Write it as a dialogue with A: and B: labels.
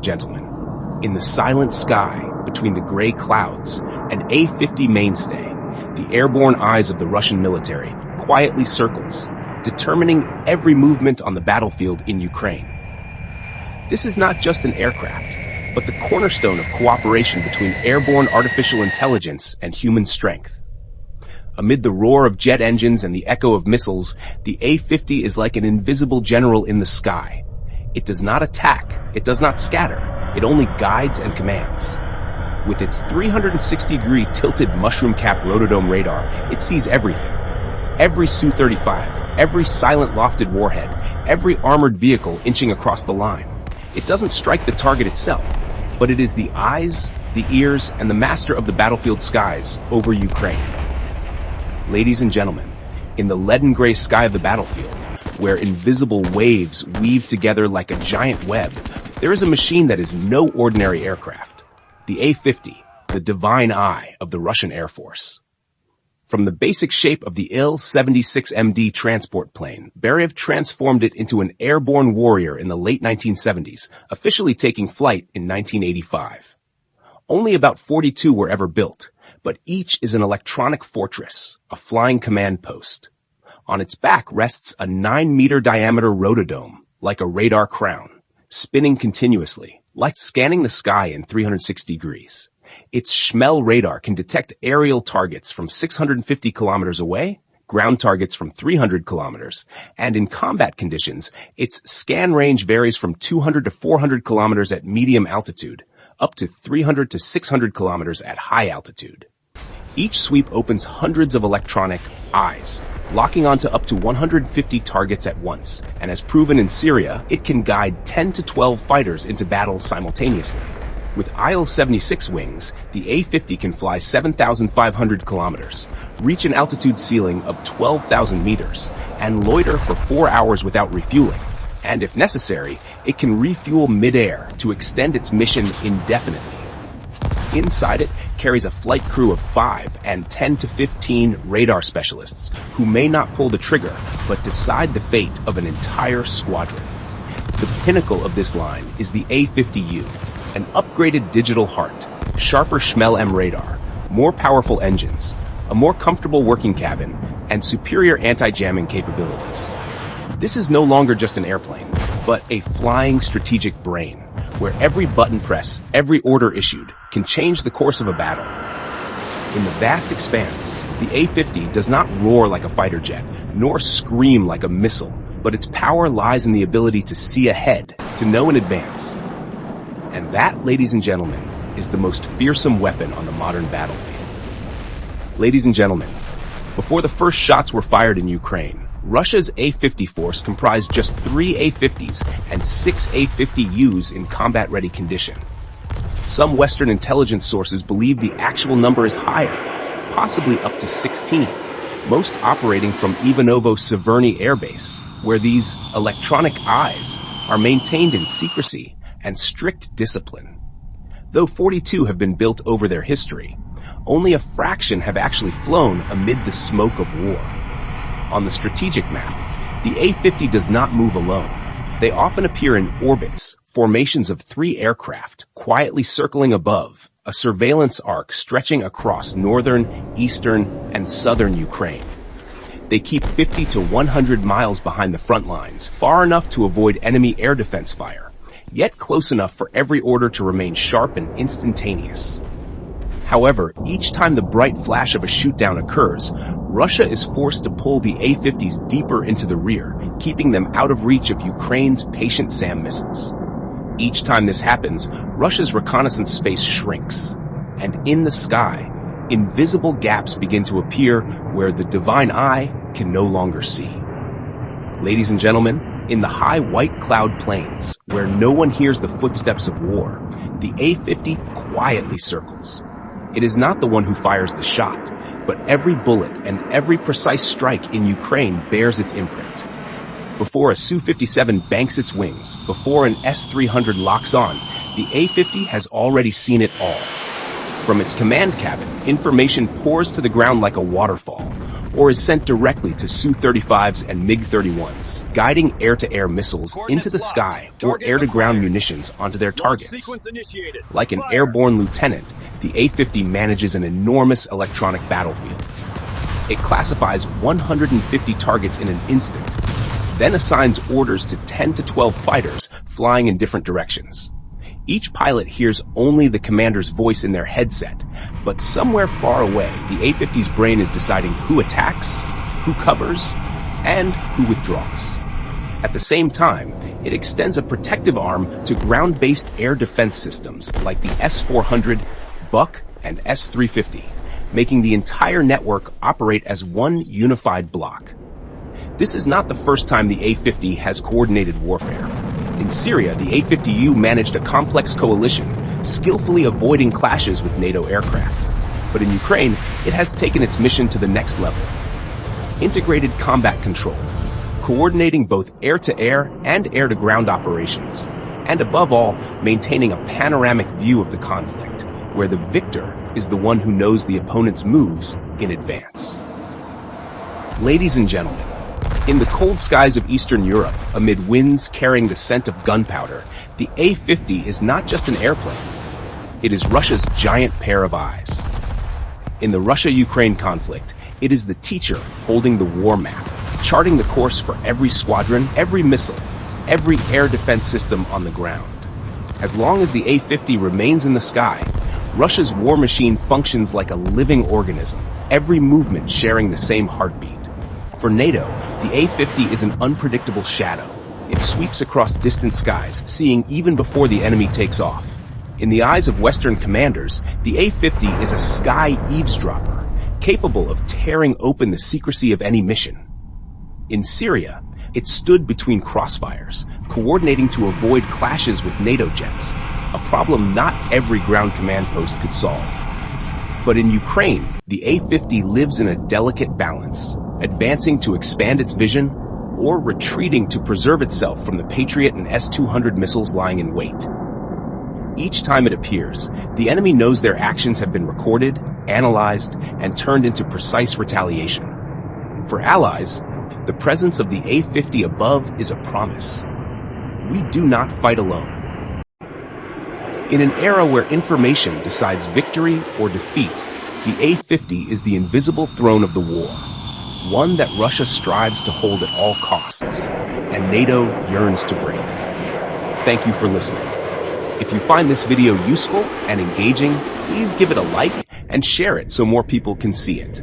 A: gentlemen, in the silent sky between the gray clouds, an A-50 Mainstay, the airborne eyes of the Russian military, quietly circles, determining every movement on the battlefield in Ukraine. This is not just an aircraft, but the cornerstone of cooperation between airborne artificial intelligence and human strength. Amid the roar of jet engines and the echo of missiles, the A-50 is like an invisible general in the sky. It does not attack, it does not scatter, it only guides and commands. With its 360-degree tilted mushroom-cap rotodome radar, it sees everything. Every Su-35, every silent lofted warhead, every armored vehicle inching across the line. It doesn't strike the target itself, but it is the eyes, the ears, and the master of the battlefield skies over Ukraine. Ladies and gentlemen, in the leaden-gray sky of the battlefield, where invisible waves weave together like a giant web, there is a machine that is no ordinary aircraft. The A-50, the divine eye of the Russian Air Force. From the basic shape of the Il-76MD transport plane, Beriev transformed it into an airborne warrior in the late 1970s, officially taking flight in 1985. Only about 42 were ever built, but each is an electronic fortress, a flying command post. On its back rests a 9-meter diameter rotodome, like a radar crown, spinning continuously, like scanning the sky in 360 degrees. Its Schmel radar can detect aerial targets from 650 kilometers away, ground targets from 300 kilometers, and in combat conditions, its scan range varies from 200 to 400 kilometers at medium altitude, up to 300 to 600 kilometers at high altitude. Each sweep opens hundreds of electronic eyes, locking onto up to 150 targets at once, and as proven in Syria, it can guide 10 to 12 fighters into battle simultaneously. With Il-76 wings, the A-50 can fly 7,500 kilometers, reach an altitude ceiling of 12,000 meters, and loiter for 4 hours without refueling. And if necessary, it can refuel mid-air to extend its mission indefinitely. Inside it carries a flight crew of 5 and 10 to 15 radar specialists who may not pull the trigger, but decide the fate of an entire squadron. The pinnacle of this line is the A-50U, an upgraded digital heart, sharper Schmel M radar, more powerful engines, a more comfortable working cabin, and superior anti-jamming capabilities. This is no longer just an airplane, but a flying strategic brain, where every button press, every order issued, can change the course of a battle. In the vast expanse, the A-50 does not roar like a fighter jet, nor scream like a missile, but its power lies in the ability to see ahead, to know in advance. And that, ladies and gentlemen, is the most fearsome weapon on the modern battlefield. Ladies and gentlemen, before the first shots were fired in Ukraine, Russia's A-50 force comprised just 3 A-50s and 6 A-50Us in combat-ready condition. Some Western intelligence sources believe the actual number is higher, possibly up to 16, most operating from Ivanovo-Severny Air Base, where these electronic eyes are maintained in secrecy and strict discipline. Though 42 have been built over their history, only a fraction have actually flown amid the smoke of war. On the strategic map, the A-50 does not move alone. They often appear in orbits, formations of 3 aircraft, quietly circling above, a surveillance arc stretching across northern, eastern, and southern Ukraine. They keep 50 to 100 miles behind the front lines, far enough to avoid enemy air defense fire, yet close enough for every order to remain sharp and instantaneous. However, each time the bright flash of a shootdown occurs, Russia is forced to pull the A-50s deeper into the rear, keeping them out of reach of Ukraine's Patient SAM missiles. Each time this happens, Russia's reconnaissance space shrinks, and in the sky, invisible gaps begin to appear where the divine eye can no longer see. Ladies and gentlemen, in the high white cloud plains, where no one hears the footsteps of war, the A-50 quietly circles. It is not the one who fires the shot, but every bullet and every precise strike in Ukraine bears its imprint. Before a Su-57 banks its wings, before an S-300 locks on, the A-50 has already seen it all. From its command cabin, information pours to the ground like a waterfall. or is sent directly to Su-35s and MiG-31s, guiding air-to-air missiles into the sky or air-to-ground munitions onto their targets. Like an airborne lieutenant, the A-50 manages an enormous electronic battlefield. It classifies 150 targets in an instant, then assigns orders to 10 to 12 fighters flying in different directions. Each pilot hears only the commander's voice in their headset, but somewhere far away, the A-50's brain is deciding who attacks, who covers, and who withdraws. At the same time, it extends a protective arm to ground-based air defense systems like the S-400, Buck, and S-350, making the entire network operate as one unified block. This is not the first time the A-50 has coordinated warfare. In Syria, the A-50U managed a complex coalition, skillfully avoiding clashes with NATO aircraft. But in Ukraine, it has taken its mission to the next level. Integrated combat control, coordinating both air-to-air and air-to-ground operations, and above all, maintaining a panoramic view of the conflict, where the victor is the one who knows the opponent's moves in advance. Ladies and gentlemen, in the cold skies of Eastern Europe, amid winds carrying the scent of gunpowder, the A-50 is not just an airplane. It is Russia's giant pair of eyes. In the Russia-Ukraine conflict, it is the teacher holding the war map, charting the course for every squadron, every missile, every air defense system on the ground. As long as the A-50 remains in the sky, Russia's war machine functions like a living organism, every movement sharing the same heartbeat. For NATO, the A-50 is an unpredictable shadow. It sweeps across distant skies, seeing even before the enemy takes off. In the eyes of Western commanders, the A-50 is a sky eavesdropper, capable of tearing open the secrecy of any mission. In Syria, it stood between crossfires, coordinating to avoid clashes with NATO jets, a problem not every ground command post could solve. But in Ukraine, the A-50 lives in a delicate balance, advancing to expand its vision or retreating to preserve itself from the Patriot and S-200 missiles lying in wait. Each time it appears, the enemy knows their actions have been recorded, analyzed, and turned into precise retaliation. For allies, the presence of the A-50 above is a promise. We do not fight alone. In an era where information decides victory or defeat, the A-50 is the invisible throne of the war, one that Russia strives to hold at all costs, and NATO yearns to break. Thank you for listening. If you find this video useful and engaging, please give it a like and share it so more people can see it.